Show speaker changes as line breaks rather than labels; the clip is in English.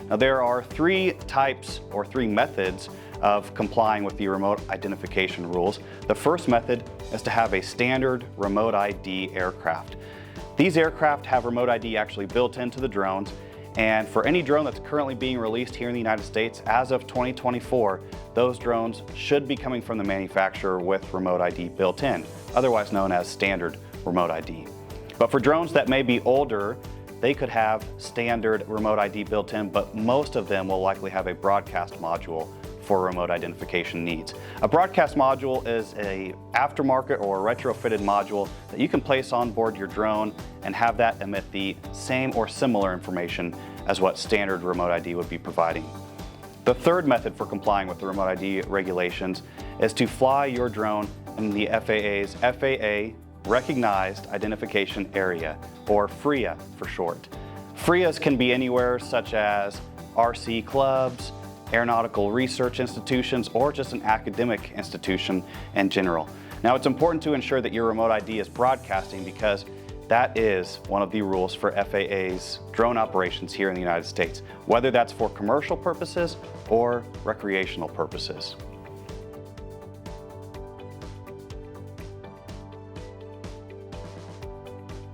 Now there are three types or three methods of complying with the remote identification rules. The first method is to have a standard remote ID aircraft. These aircraft have remote ID actually built into the drones, and for any drone that's currently being released here in the United States, as of 2024, those drones should be coming from the manufacturer with remote ID built in, otherwise known as standard remote ID. But for drones that may be older, they could have standard remote ID built in, but most of them will likely have a broadcast module for remote identification needs. A broadcast module is a aftermarket or retrofitted module that you can place on board your drone and have that emit the same or similar information as what standard remote ID would be providing. The third method for complying with the remote ID regulations is to fly your drone in the FAA's FAA-recognized identification area, or FRIA for short. FRIAs can be anywhere such as RC clubs, aeronautical research institutions, or just an academic institution in general. Now, it's important to ensure that your remote ID is broadcasting because that is one of the rules for FAA's drone operations here in the United States, whether that's for commercial purposes or recreational purposes.